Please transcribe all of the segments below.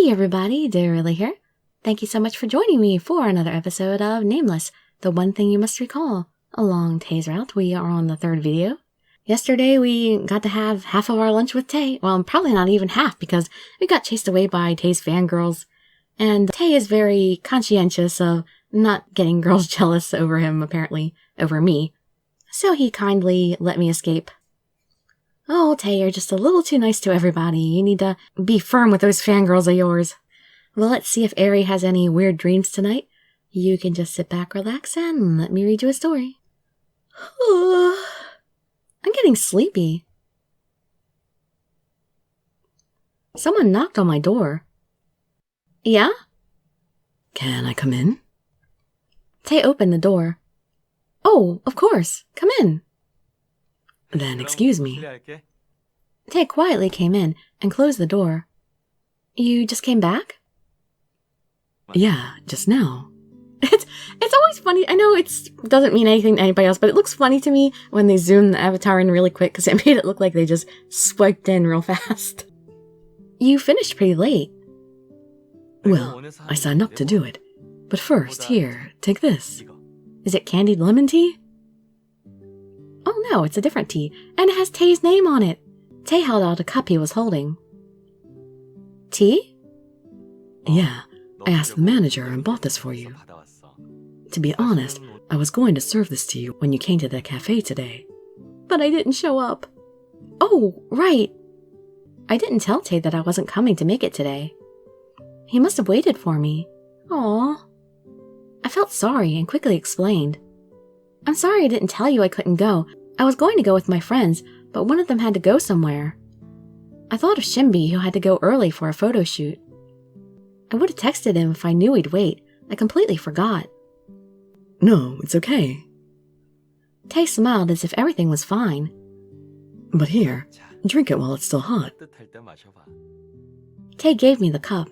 Hey everybody, Dirili here. Thank you so much for joining me for another episode of Nameless, the one thing you must recall. Along Tay's route, we are on the third video. Yesterday we got to have half of our lunch with Tay. Well, probably not even half because we got chased away by Tay's fangirls. And Tay is very conscientious of not getting girls jealous over him, apparently, over me. So he kindly let me escape. Oh, Tay, you're just a little too nice to everybody. You need to be firm with those fangirls of yours. Well, let's see if Ari has any weird dreams tonight. You can just sit back, relax, and let me read you a story. I'm getting sleepy. Someone knocked on my door. Yeah? Can I come in? Tay opened the door. Oh, of course. Come in. Then excuse me. Tay quietly came in and closed the door. You just came back? Yeah, just now. It's always funny. I know it doesn't mean anything to anybody else, but it looks funny to me when they zoom the avatar in really quick because it made it look like they just swiped in real fast. You finished pretty late. Well, I signed up to do it. But first, here, take this. Is it candied lemon tea? Oh no, it's a different tea, and it has Tay's name on it. Tay held out a cup he was holding. Tea? Yeah, I asked the manager and bought this for you. To be honest, I was going to serve this to you when you came to the cafe today. But I didn't show up. Oh, right. I didn't tell Tay that I wasn't coming to make it today. He must have waited for me. Aw. I felt sorry and quickly explained. I'm sorry I didn't tell you I couldn't go. I was going to go with my friends, but one of them had to go somewhere. I thought of Shimbi, who had to go early for a photo shoot. I would have texted him if I knew he'd wait. I completely forgot. No, it's okay. Tay smiled as if everything was fine. But here, drink it while it's still hot. Tay gave me the cup.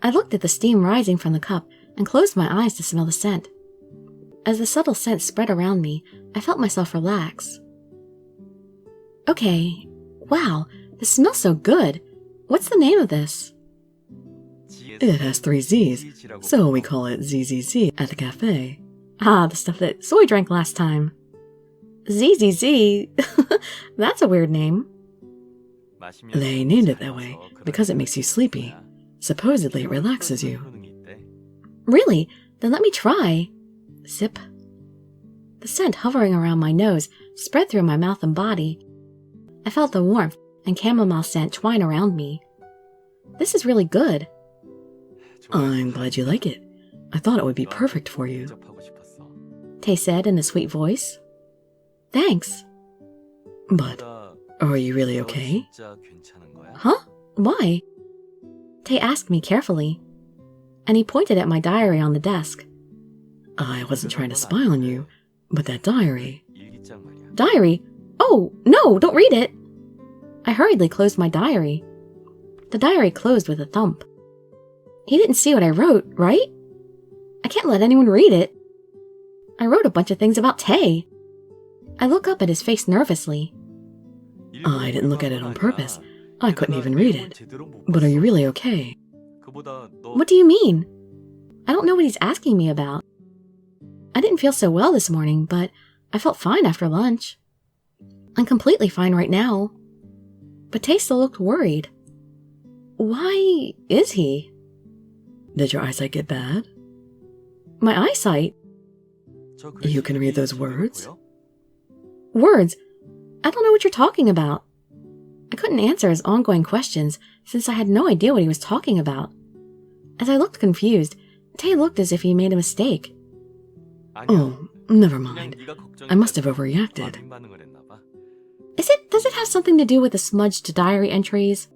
I looked at the steam rising from the cup and closed my eyes to smell the scent. As the subtle scent spread around me, I felt myself relax. Okay, wow, this smells so good. What's the name of this? It has 3 Z's, so we call it ZZZ at the cafe. Ah, the stuff that Zoe drank last time. ZZZ? That's a weird name. They named it that way because it makes you sleepy. Supposedly it relaxes you. Really? Then let me try. Sip. The scent hovering around my nose spread through my mouth and body. I felt the warmth and chamomile scent twine around me. This is really good. I'm glad you like it. I thought it would be perfect for you. Tay said in a sweet voice. Thanks. But, are you really okay? Huh? Why? Tay asked me carefully, and he pointed at my diary on the desk. I wasn't trying to spy on you, but that diary... Diary? Oh, no, don't read it! I hurriedly closed my diary. The diary closed with a thump. He didn't see what I wrote, right? I can't let anyone read it. I wrote a bunch of things about Tay. I look up at his face nervously. I didn't look at it on purpose. I couldn't even read it. But are you really okay? What do you mean? I don't know what he's asking me about. I didn't feel so well this morning, but I felt fine after lunch. I'm completely fine right now. But Tay still looked worried. Why is he? Did your eyesight get bad? My eyesight? You can read those words? Words? I don't know what you're talking about. I couldn't answer his ongoing questions since I had no idea what he was talking about. As I looked confused, Tay looked as if he made a mistake. Oh, never mind. I must have overreacted. Does it have something to do with the smudged diary entries?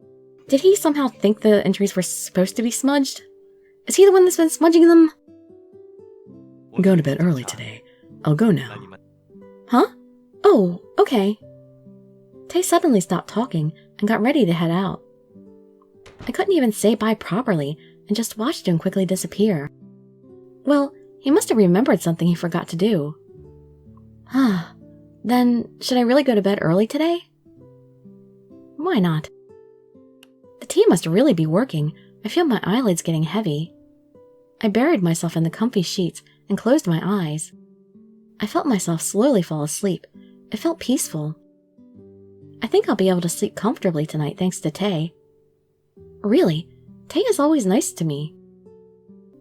Did he somehow think the entries were supposed to be smudged? Is he the one that's been smudging them? Go to bed early today. I'll go now. Huh? Oh, okay. Tay suddenly stopped talking and got ready to head out. I couldn't even say bye properly and just watched him quickly disappear. Well, he must have remembered something he forgot to do. Then, should I really go to bed early today? Why not? The tea must really be working. I feel my eyelids getting heavy. I buried myself in the comfy sheets and closed my eyes. I felt myself slowly fall asleep. It felt peaceful. I think I'll be able to sleep comfortably tonight thanks to Tae. Really, Tae is always nice to me.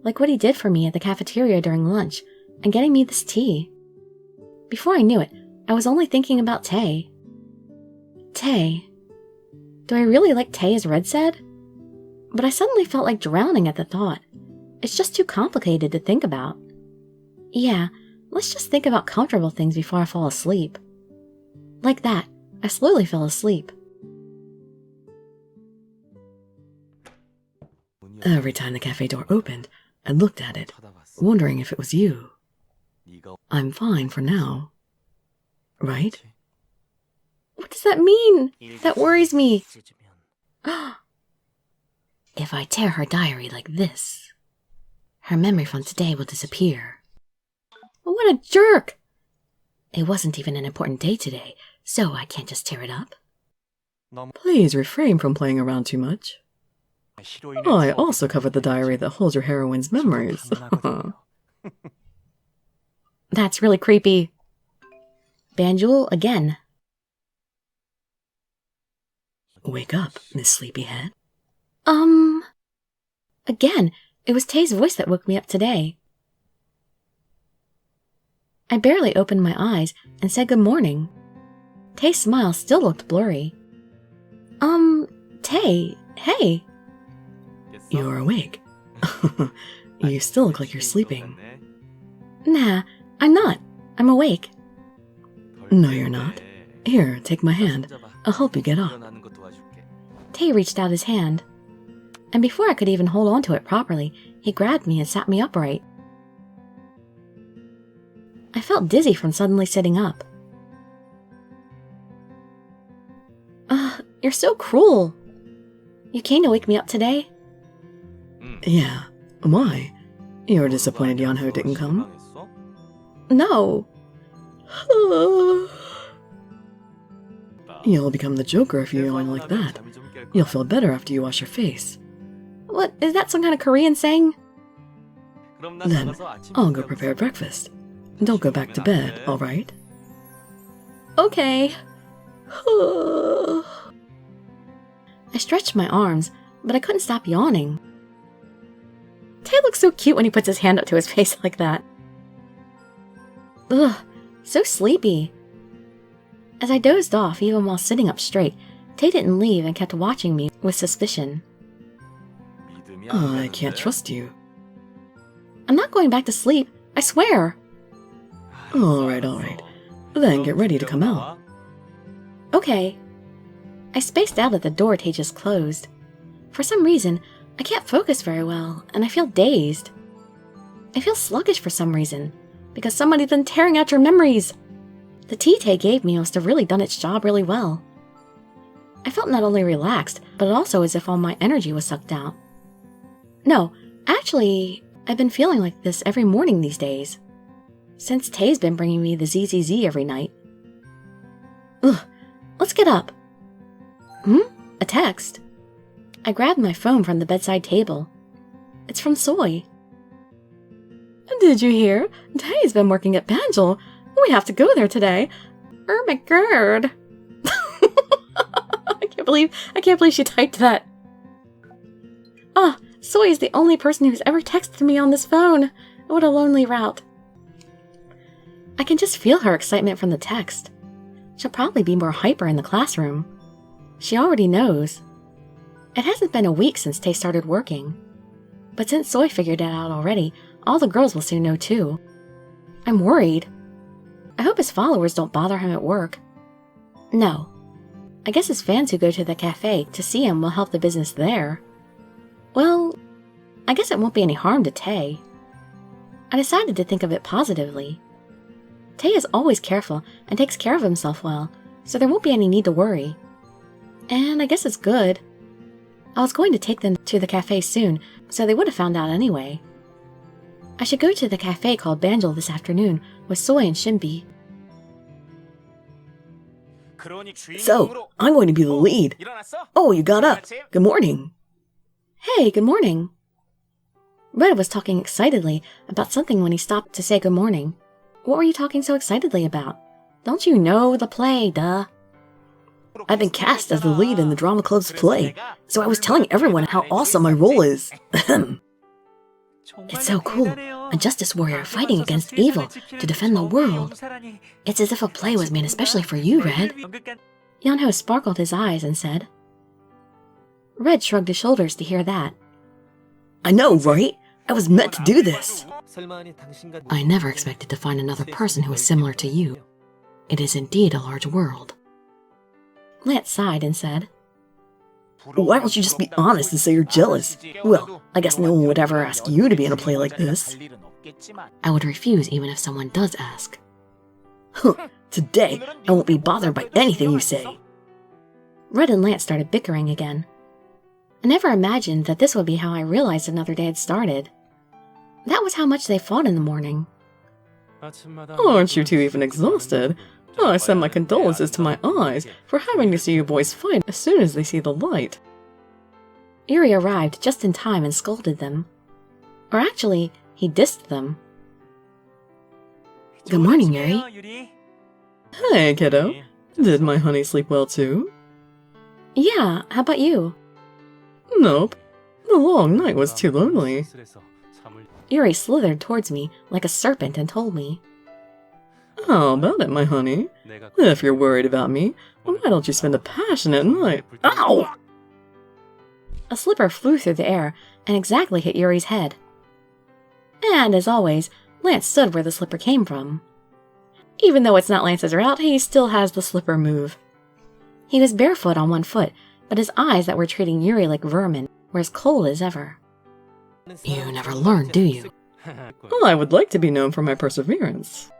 Like what he did for me at the cafeteria during lunch and getting me this tea. Before I knew it, I was only thinking about Tae. Tae. Do I really like Tae, as Red said? But I suddenly felt like drowning at the thought. It's just too complicated to think about. Yeah, let's just think about comfortable things before I fall asleep. Like that, I slowly fell asleep. Every time the cafe door opened, I looked at it, wondering if it was you. I'm fine for now. Right? What does that mean? That worries me. If I tear her diary like this, her memory from today will disappear. What a jerk! It wasn't even an important day today, so I can't just tear it up. Please refrain from playing around too much. I also covered the diary that holds your heroine's memories. That's really creepy. Banjul again. Wake up, Miss Sleepyhead. Again, it was Tae's voice that woke me up today. I barely opened my eyes and said good morning. Tae's smile still looked blurry. Tae, hey. You're awake. You still look like you're sleeping. Nah, I'm not. I'm awake. No, you're not. Here, take my hand. I'll help you get up. Tae reached out his hand, and before I could even hold on to it properly, he grabbed me and sat me upright. I felt dizzy from suddenly sitting up. You're so cruel. You came to wake me up today? Yeah. Why? You're disappointed Yeonho didn't come? No. You'll become the Joker if you yawn like that. You'll feel better after you wash your face. What, is that some kind of Korean saying? Then, I'll go prepare breakfast. Don't go back to bed, alright? Okay. I stretched my arms, but I couldn't stop yawning. Tae looks so cute when he puts his hand up to his face like that. Ugh, so sleepy. As I dozed off, even while sitting up straight, Tae didn't leave and kept watching me with suspicion. I can't trust you. I'm not going back to sleep, I swear. Alright. Then get ready to come out. Okay. I spaced out at the door Tae just closed. For some reason, I can't focus very well, and I feel dazed. I feel sluggish for some reason, because somebody's been tearing out your memories. The tea Tae gave me must have really done its job really well. I felt not only relaxed, but also as if all my energy was sucked out. No, actually, I've been feeling like this every morning these days. Since Tae's been bringing me the ZZZ every night. Ugh, let's get up. A text. I grabbed my phone from the bedside table. It's from Soy. Did you hear? Tae's been working at Banjul. We have to go there today. Oh my god. I can't believe she typed that. Soy is the only person who's ever texted me on this phone. What a lonely route. I can just feel her excitement from the text. She'll probably be more hyper in the classroom. She already knows. It hasn't been a week since Tae started working. But since Soy figured it out already, all the girls will soon know too. I'm worried. I hope his followers don't bother him at work. No. I guess his fans who go to the cafe to see him will help the business there. Well, I guess it won't be any harm to Tae. I decided to think of it positively. Tae is always careful and takes care of himself well, so there won't be any need to worry. And I guess it's good. I was going to take them to the cafe soon, so they would have found out anyway. I should go to the cafe called Banjul this afternoon with Soy and Shinbi. So, I'm going to be the lead. Oh, you got up. Good morning. Hey, good morning. Red was talking excitedly about something when he stopped to say good morning. What were you talking so excitedly about? Don't you know the play, duh? I've been cast as the lead in the drama club's play, so I was telling everyone how awesome my role is. It's so cool. A justice warrior fighting against evil to defend the world. It's as if a play was made especially for you, Red. Yeonho sparkled his eyes and said. Red shrugged his shoulders to hear that. I know, right? I was meant to do this. I never expected to find another person who is similar to you. It is indeed a large world. Lance sighed and said, Why don't you just be honest and say you're jealous? Well, I guess no one would ever ask you to be in a play like this. I would refuse even if someone does ask. Today, I won't be bothered by anything you say. Red and Lance started bickering again. I never imagined that this would be how I realized another day had started. That was how much they fought in the morning. Aren't you two even exhausted? I send my condolences to my eyes for having to see you boys fight as soon as they see the light. Yuri arrived just in time and scolded them. Or actually, he dissed them. Good morning, Yuri. Hey, kiddo. Did my honey sleep well too? Yeah, how about you? Nope. The long night was too lonely. Yuri slithered towards me like a serpent and told me. How about it, my honey? If you're worried about me, why don't you spend a passionate night? Ow! A slipper flew through the air and exactly hit Yuri's head. And, as always, Lance stood where the slipper came from. Even though it's not Lance's route, he still has the slipper move. He was barefoot on one foot, but his eyes that were treating Yuri like vermin were as cold as ever. You never learn, do you? I would like to be known for my perseverance.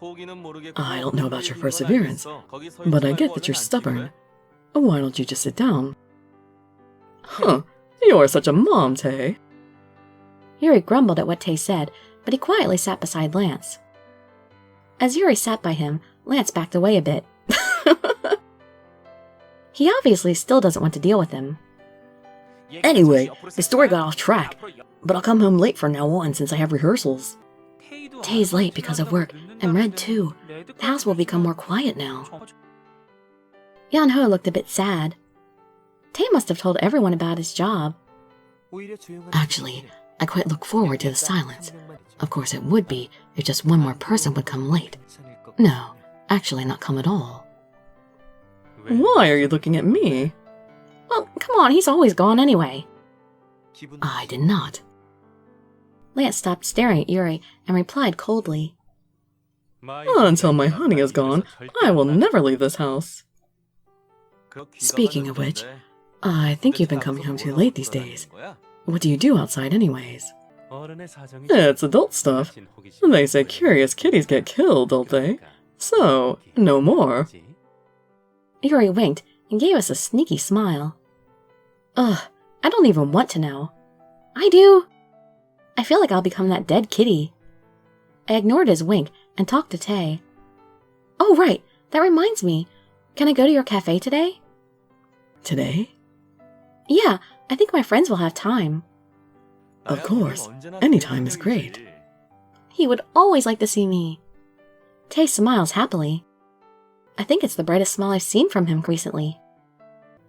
I don't know about your perseverance, but I get that you're stubborn. Why don't you just sit down? You're such a mom, Tay. Yuri grumbled at what Tay said, but he quietly sat beside Lance. As Yuri sat by him, Lance backed away a bit. He obviously still doesn't want to deal with him. Anyway, the story got off track, but I'll come home late from now on since I have rehearsals. Tay's late because of work, and Red too. The house will become more quiet now. Yeonho looked a bit sad. Tay must have told everyone about his job. Actually, I quite look forward to the silence. Of course it would be if just one more person would come late. No, actually not come at all. Why are you looking at me? Well, come on, he's always gone anyway. I did not. Lance stopped staring at Yuri and replied coldly. Until my honey is gone, I will never leave this house. Speaking of which, I think you've been coming home too late these days. What do you do outside anyways? It's adult stuff. They say curious kitties get killed, don't they? So, no more. Yuri winked and gave us a sneaky smile. Ugh, I don't even want to know. I do. I feel like I'll become that dead kitty. I ignored his wink and talked to Tay. Oh, right, that reminds me. Can I go to your cafe today? Today? Yeah, I think my friends will have time. Of course, any time is great. He would always like to see me. Tay smiles happily. I think it's the brightest smile I've seen from him recently.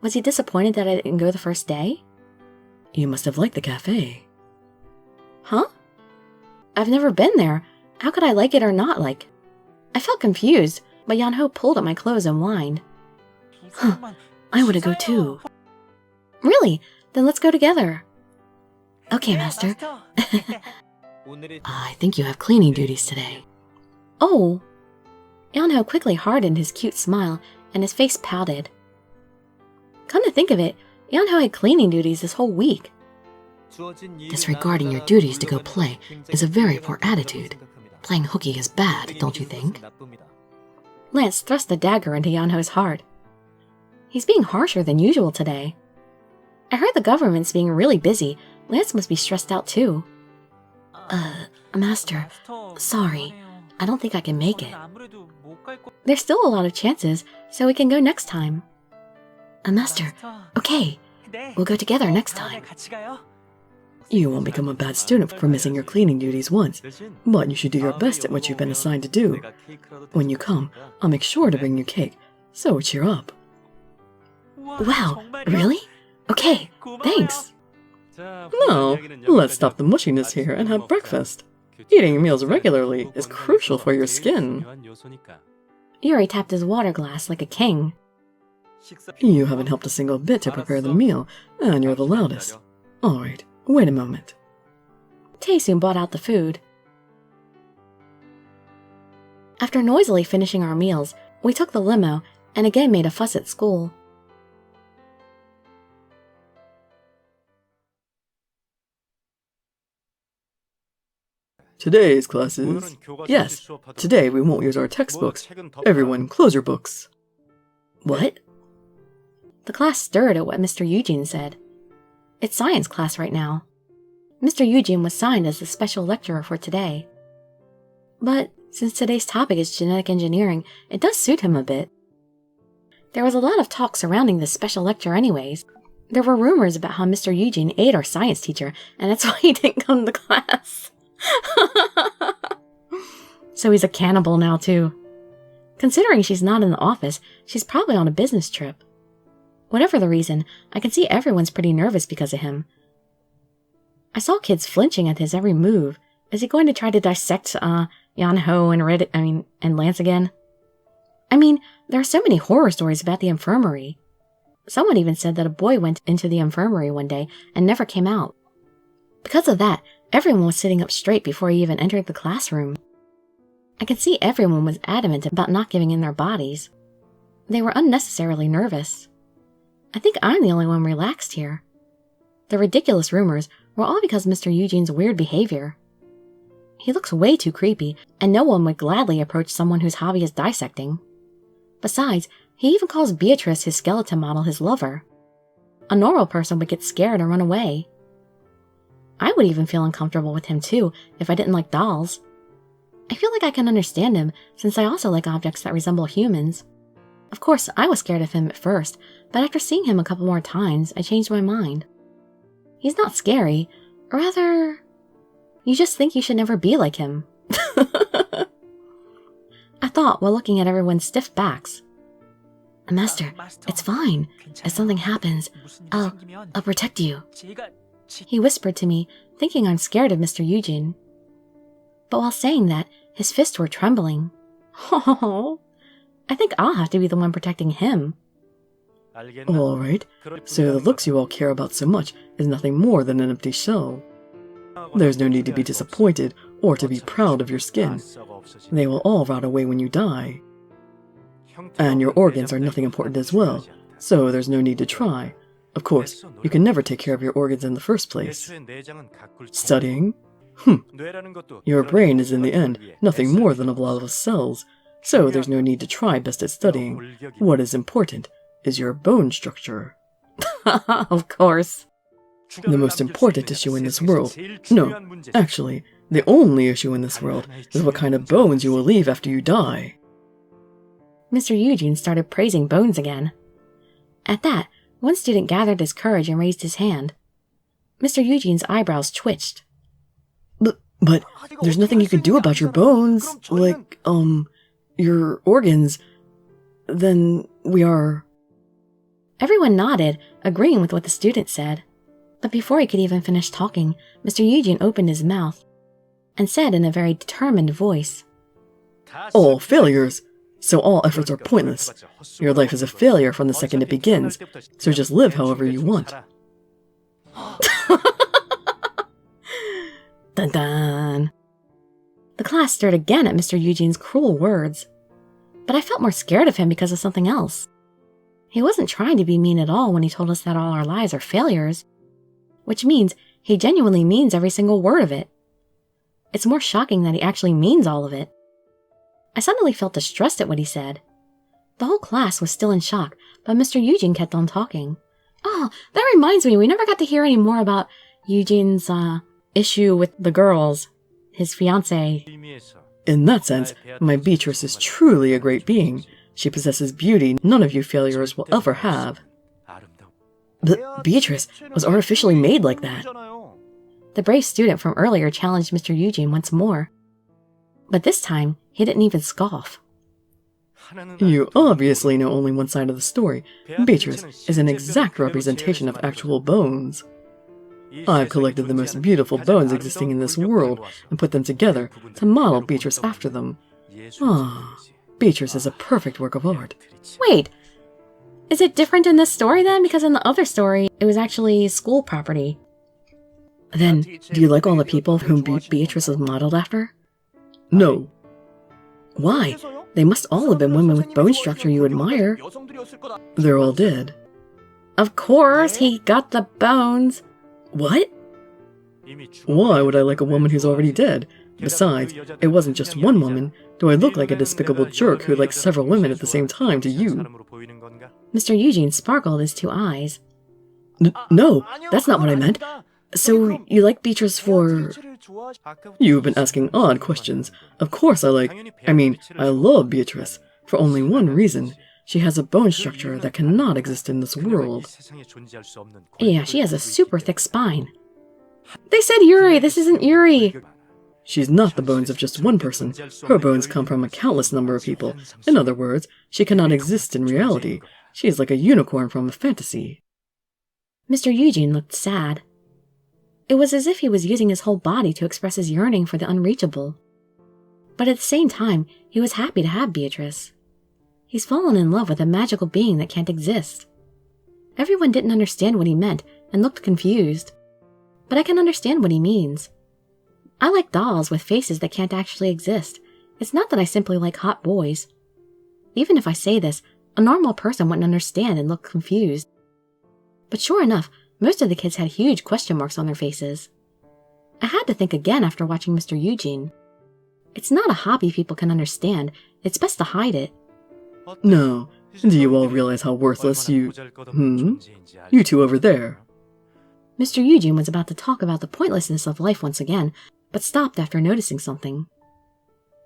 Was he disappointed that I didn't go the first day? You must have liked the cafe. Huh? I've never been there. How could I like it or not like? I felt confused, but Yeonho pulled at my clothes and whined. Huh, I want to go too. Really? Then let's go together. Okay, Master. I think you have cleaning duties today. Oh. Yeonho quickly hardened his cute smile, and his face pouted. Come to think of it, Yeonho had cleaning duties this whole week. Disregarding your duties to go play is a very poor attitude. Playing hooky is bad, don't you think? Lance thrust a dagger into Yeonho's heart. He's being harsher than usual today. I heard the government's being really busy. Lance must be stressed out too. Master, sorry. I don't think I can make it. There's still a lot of chances, so we can go next time. Master, okay, we'll go together next time. You won't become a bad student for missing your cleaning duties once, but you should do your best at what you've been assigned to do. When you come, I'll make sure to bring you cake, so cheer up. Wow, really? Okay, thanks. Now, let's stop the mushiness here and have breakfast. Eating meals regularly is crucial for your skin. Yuri tapped his water glass like a king. You haven't helped a single bit to prepare the meal, and you're the loudest. Alright, wait a moment. Tae soon brought out the food. After noisily finishing our meals, we took the limo and again made a fuss at school. Today's classes. Yes, today we won't use our textbooks. Everyone, close your books. What? The class stirred at what Mr. Eugene said. It's science class right now. Mr. Eugene was signed as the special lecturer for today. But since today's topic is genetic engineering, it does suit him a bit. There was a lot of talk surrounding this special lecture anyways. There were rumors about how Mr. Eugene ate our science teacher, and that's why he didn't come to class. So he's a cannibal now too. Considering she's not in the office, she's probably on a business trip. Whatever the reason, I can see everyone's pretty nervous because of him. I saw kids flinching at his every move. Is he going to try to dissect Yan-Ho and Lance again? I mean, there are so many horror stories about the infirmary. Someone even said that a boy went into the infirmary one day and never came out. Because of that, everyone was sitting up straight before he even entered the classroom. I could see everyone was adamant about not giving in their bodies. They were unnecessarily nervous. I think I'm the only one relaxed here. The ridiculous rumors were all because of Mr. Eugene's weird behavior. He looks way too creepy, and no one would gladly approach someone whose hobby is dissecting. Besides, he even calls Beatrice, his skeleton model, his lover. A normal person would get scared and run away. I would even feel uncomfortable with him too if I didn't like dolls. I feel like I can understand him since I also like objects that resemble humans. Of course, I was scared of him at first, but after seeing him a couple more times, I changed my mind. He's not scary. Rather, you just think you should never be like him. I thought while looking at everyone's stiff backs. Master, it's fine. If something happens, I'll protect you. He whispered to me, thinking I'm scared of Mr. Eugene. But while saying that, his fists were trembling. Oh, I think I'll have to be the one protecting him. Alright, so the looks you all care about so much is nothing more than an empty shell. There's no need to be disappointed or to be proud of your skin. They will all rot away when you die. And your organs are nothing important as well, so there's no need to try. Of course, you can never take care of your organs in the first place. Studying? Your brain is in the end nothing more than a blob of cells, so there's no need to try best at studying. What is important is your bone structure. Of course. The most important issue in this world, no, actually, the only issue in this world is what kind of bones you will leave after you die. Mr. Eugene started praising bones again. At that, one student gathered his courage and raised his hand. Mr. Eugene's eyebrows twitched. But there's nothing you can do about your bones, like, your organs. Then we are... Everyone nodded, agreeing with what the student said. But before he could even finish talking, Mr. Eugene opened his mouth and said in a very determined voice, All failures, so all efforts are pointless. Your life is a failure from the second it begins, so just live however you want. Dun dun. The class stared again at Mr. Eugene's cruel words, but I felt more scared of him because of something else. He wasn't trying to be mean at all when he told us that all our lives are failures, which means he genuinely means every single word of it. It's more shocking that he actually means all of it. I suddenly felt distressed at what he said. The whole class was still in shock, but Mr. Eugene kept on talking. Oh, that reminds me, we never got to hear any more about Eugene's, issue with the girls, his fiancée. In that sense, my Beatrice is truly a great being. She possesses beauty none of you failures will ever have. But Beatrice was artificially made like that. The brave student from earlier challenged Mr. Eugene once more. But this time, he didn't even scoff. You obviously know only one side of the story. Beatrice is an exact representation of actual bones. I've collected the most beautiful bones existing in this world and put them together to model Beatrice after them. Ah, Beatrice is a perfect work of art. Wait, is it different in this story then? Because in the other story, it was actually school property. Then, do you like all the people whom Beatrice was modeled after? No. Why? They must all have been women with bone structure you admire. They're all dead. Of course, he got the bones. What? Why would I like a woman who's already dead? Besides, it wasn't just one woman. Do I look like a despicable jerk who likes several women at the same time to you? Mr. Eugene sparkled his two eyes. No, that's not what I meant. So, you like Beatrice for... You've been asking odd questions. Of course I love Beatrice. For only one reason. She has a bone structure that cannot exist in this world. Yeah, she has a super thick spine. They said Yuri, this isn't Yuri. She's not the bones of just one person. Her bones come from a countless number of people. In other words, she cannot exist in reality. She is like a unicorn from a fantasy. Mr. Eugene looked sad. It was as if he was using his whole body to express his yearning for the unreachable. But at the same time, he was happy to have Beatrice. He's fallen in love with a magical being that can't exist. Everyone didn't understand what he meant and looked confused. But I can understand what he means. I like dolls with faces that can't actually exist. It's not that I simply like hot boys. Even if I say this, a normal person wouldn't understand and look confused. But sure enough, most of the kids had huge question marks on their faces. I had to think again after watching Mr. Eugene. It's not a hobby people can understand. It's best to hide it. No. Do you all realize how worthless you... You two over there. Mr. Eugene was about to talk about the pointlessness of life once again, but stopped after noticing something.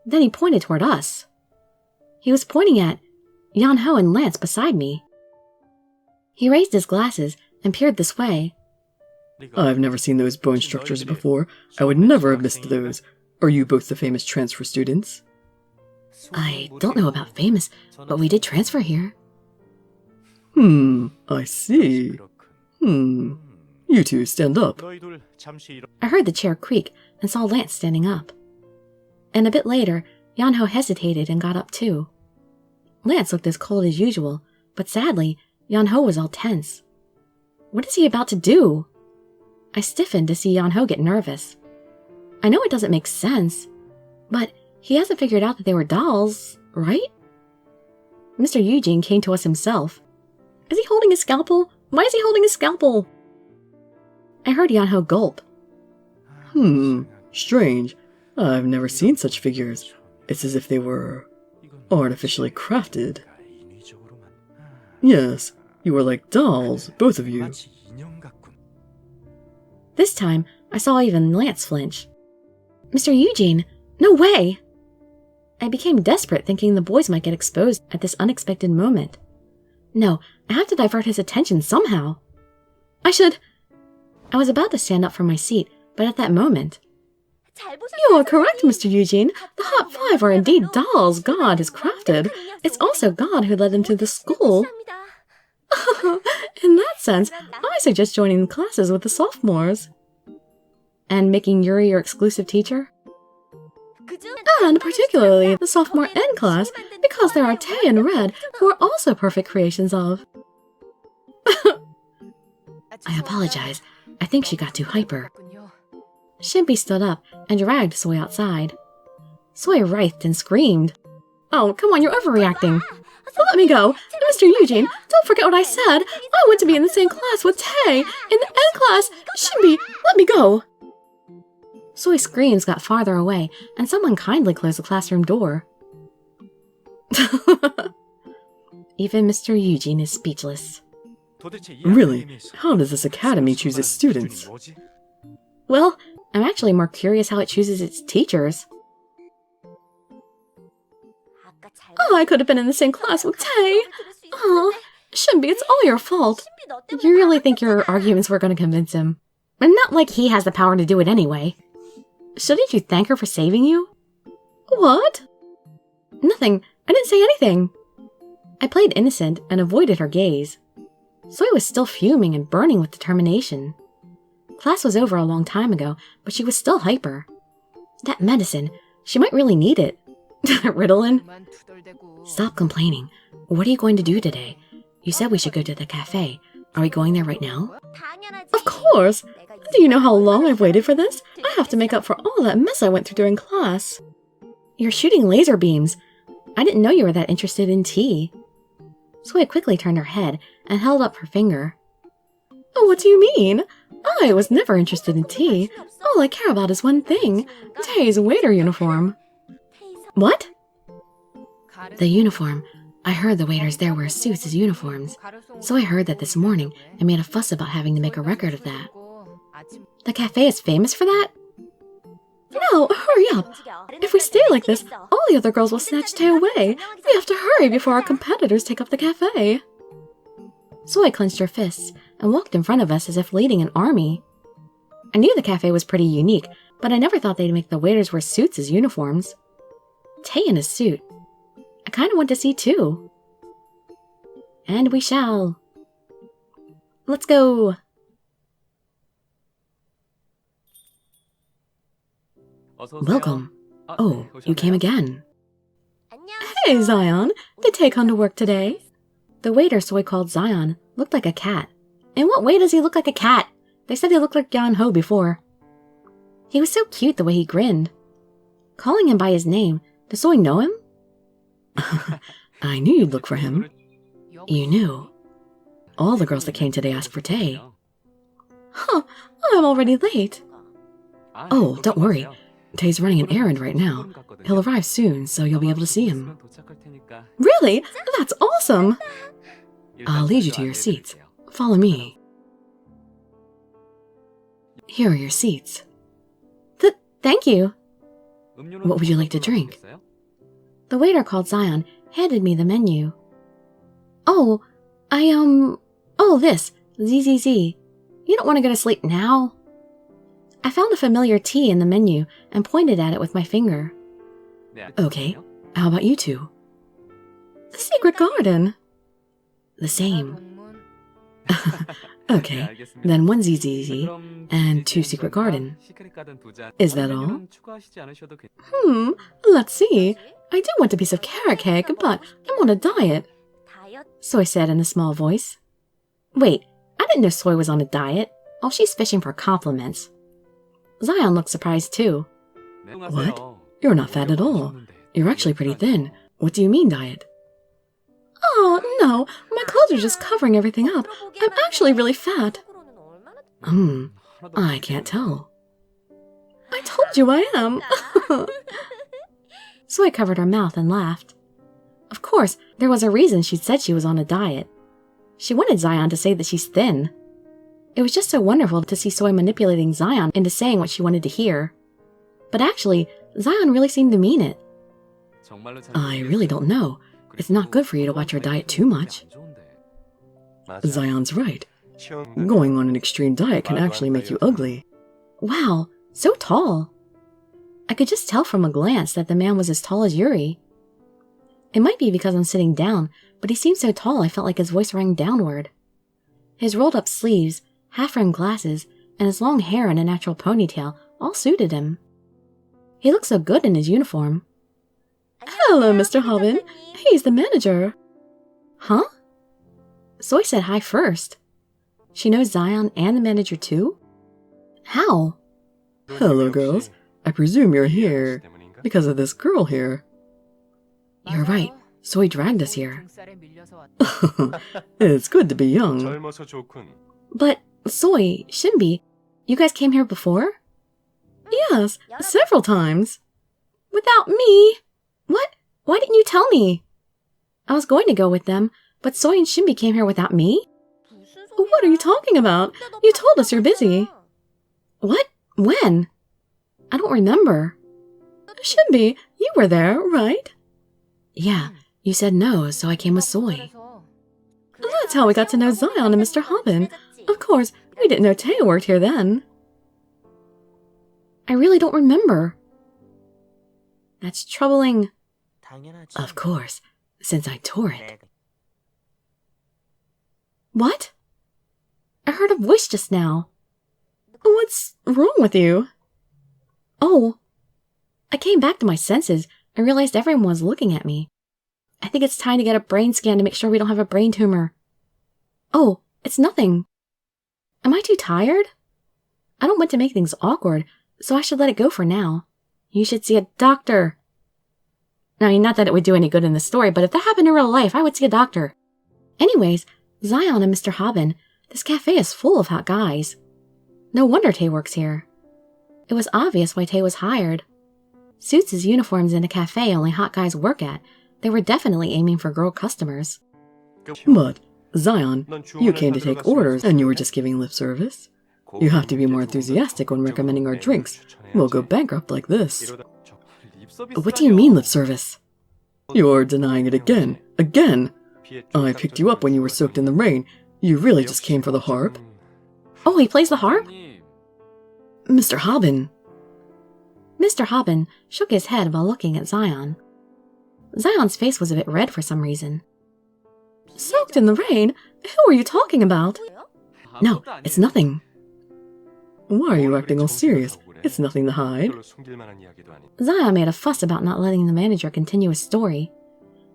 Then he pointed toward us. He was pointing at Yan-Ho and Lance beside me. He raised his glasses and peered this way. I've never seen those bone structures before. I would never have missed those. Are you both the famous transfer students? I don't know about famous, but we did transfer here. I see. You two stand up. I heard the chair creak and saw Lance standing up. And a bit later, Yan-Ho hesitated and got up too. Lance looked as cold as usual, but sadly, Yan-Ho was all tense. What is he about to do? I stiffened to see Yan-Ho get nervous. I know it doesn't make sense, but he hasn't figured out that they were dolls, right? Mr. Eugene came to us himself. Is he holding a scalpel? Why is he holding a scalpel? I heard Yan-Ho gulp. Strange. I've never seen such figures. It's as if they were artificially crafted. Yes, you are like dolls, both of you. This time, I saw even Lance flinch. Mr. Eugene, no way! I became desperate, thinking the boys might get exposed at this unexpected moment. No, I have to divert his attention somehow. I was about to stand up from my seat, but at that moment... You are correct, Mr. Eugene. The Hot Five are indeed dolls God has crafted. It's also God who led them to the school. In that sense, I suggest joining the classes with the sophomores. And making Yuri your exclusive teacher? And particularly the sophomore N class, because there are Tae and Red, who are also perfect creations of. I apologize. I think she got too hyper. Shimpy stood up and dragged Soy outside. Soy writhed and screamed. Oh, come on, you're overreacting. Let me go. Mr. Eugene, don't forget what I said. I want to be in the same class with Tae. In the N class. Shimpy, let me go. Soy's screams got farther away, and someone kindly closed the classroom door. Even Mr. Eugene is speechless. Really? How does this academy choose its students? Well, I'm actually more curious how it chooses its teachers. Oh, I could have been in the same class with Tae. Oh, Shinbi, it's all your fault. You really think your arguments were going to convince him? And not like he has the power to do it anyway. Shouldn't you thank her for saving you? What? Nothing. I didn't say anything. I played innocent and avoided her gaze. Soy was still fuming and burning with determination. Class was over a long time ago, but she was still hyper. That medicine, she might really need it. Ritalin? Stop complaining. What are you going to do today? You said we should go to the cafe. Are we going there right now? Of course! Do you know how long I've waited for this? I have to make up for all that mess I went through during class. You're shooting laser beams. I didn't know you were that interested in tea. Soy quickly turned her head and held up her finger. Oh, what do you mean? I was never interested in tea. All I care about is one thing, Tae's waiter uniform. What? The uniform. I heard the waiters there wear suits as uniforms. So I heard that this morning and made a fuss about having to make a record of that. The cafe is famous for that? No, hurry up. If we stay like this, all the other girls will snatch Tae away. We have to hurry before our competitors take up the cafe. Soy clenched her fists and walked in front of us as if leading an army. I knew the cafe was pretty unique, but I never thought they'd make the waiters wear suits as uniforms. Tae in a suit. I kind of want to see too. And we shall. Let's go. Welcome. Oh, you came again. Hey, Zion. Did Tae come to work today? The waiter Soy called Zion looked like a cat. In what way does he look like a cat? They said he looked like Yan Ho before. He was so cute the way he grinned. Calling him by his name, does Soy know him? I knew you'd look for him. You knew. All the girls that came today asked for Tae. Huh, I'm already late. Oh, don't worry. Tae's running an errand right now. He'll arrive soon, so you'll be able to see him. Really? That's awesome! I'll lead you to your seats. Follow me. Here are your seats. Thank you. What would you like to drink? The waiter called Zion handed me the menu. Oh, this. ZZZ. You don't want to go to sleep now? I found a familiar tea in the menu and pointed at it with my finger. Okay, how about you two? The Secret Garden. The same. Okay, then one ZZZ and 2 Secret Garden. Is that all? Let's see. I do want a piece of carrot cake, but I'm on a diet. Soy said in a small voice. Wait, I didn't know Soy was on a diet. Oh, she's fishing for compliments. Zion looked surprised too. What? You're not fat at all. You're actually pretty thin. What do you mean, diet? Oh, no. My clothes are just covering everything up. I'm actually really fat. I can't tell. I told you I am. Soy covered her mouth and laughed. Of course, there was a reason she'd said she was on a diet. She wanted Zion to say that she's thin. It was just so wonderful to see Soy manipulating Zion into saying what she wanted to hear. But actually, Zion really seemed to mean it. I really don't know. It's not good for you to watch your diet too much. Zion's right. Going on an extreme diet can actually make you ugly. Wow, so tall. I could just tell from a glance that the man was as tall as Yuri. It might be because I'm sitting down, but he seemed so tall I felt like his voice rang downward. His rolled-up sleeves, half-rimmed glasses, and his long hair in a natural ponytail all suited him. He looked so good in his uniform. Hello, Mr. Hobbin. He's the manager. Huh? Soy said hi first. She knows Zion and the manager too? How? Hello, girls. I presume you're here because of this girl here. You're right. Soy dragged us here. It's good to be young. But, Soy, Shinbi, you guys came here before? Yes, several times. Without me? What? Why didn't you tell me? I was going to go with them, but Soy and Shinbi came here without me? What are you talking about? You told us you're busy. What? When? I don't remember. Shinbi, you were there, right? Yeah, You said no, so I came with soy. That's how we got to know Zion and Mr. Hobbin. Of course, we didn't know Teo worked here then. I really don't remember. That's troubling. Of course, since I tore it. What? I heard a voice just now. What's wrong with you? Oh, I came back to my senses and realized everyone was looking at me. I think it's time to get a brain scan to make sure we don't have a brain tumor. Oh, it's nothing. Am I too tired? I don't want to make things awkward, so I should let it go for now. You should see a doctor. I mean, not that it would do any good in the story, but if that happened in real life, I would see a doctor. Anyways, Zion and Mr. Hobbin, this cafe is full of hot guys. No wonder Tay works here. It was obvious why Tay was hired. Suits as uniforms in a cafe only hot guys work at. They were definitely aiming for girl customers. But, Zion, you came to take orders and you were just giving lip service. You have to be more enthusiastic when recommending our drinks. We'll go bankrupt like this. What do you mean, lip service? You're denying it again. Again! I picked you up when you were soaked in the rain. You really just came for the harp? Oh, he plays the harp? Mr. Hobbin. Mr. Hobbin shook his head while looking at Zion. Zion's face was a bit red for some reason. Soaked in the rain? Who are you talking about? No, it's nothing. Why are you acting all serious? It's nothing to hide. Zion made a fuss about not letting the manager continue his story,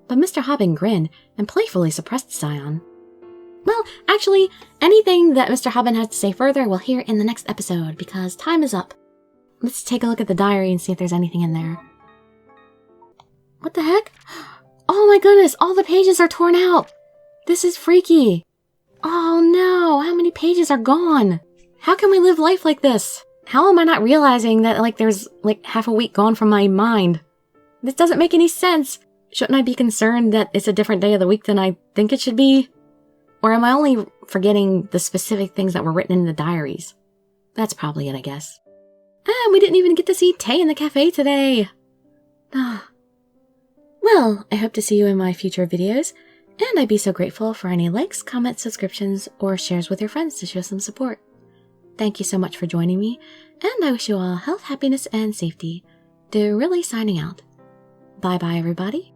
but Mr. Hobbin grinned and playfully suppressed Zion. Well, actually, anything that Mr. Hobbin has to say further we'll hear in the next episode, because time is up. Let's take a look at the diary and see if there's anything in there. What the heck? Oh my goodness, all the pages are torn out! This is freaky! Oh no, how many pages are gone? How can we live life like this? How am I not realizing that, there's, half a week gone from my mind? This doesn't make any sense! Shouldn't I be concerned that it's a different day of the week than I think it should be? Or am I only forgetting the specific things that were written in the diaries? That's probably it, I guess. And we didn't even get to see Tay in the cafe today! Well, I hope to see you in my future videos, and I'd be so grateful for any likes, comments, subscriptions, or shares with your friends to show some support. Thank you so much for joining me, and I wish you all health, happiness, and safety. Dirili signing out. Bye-bye, everybody.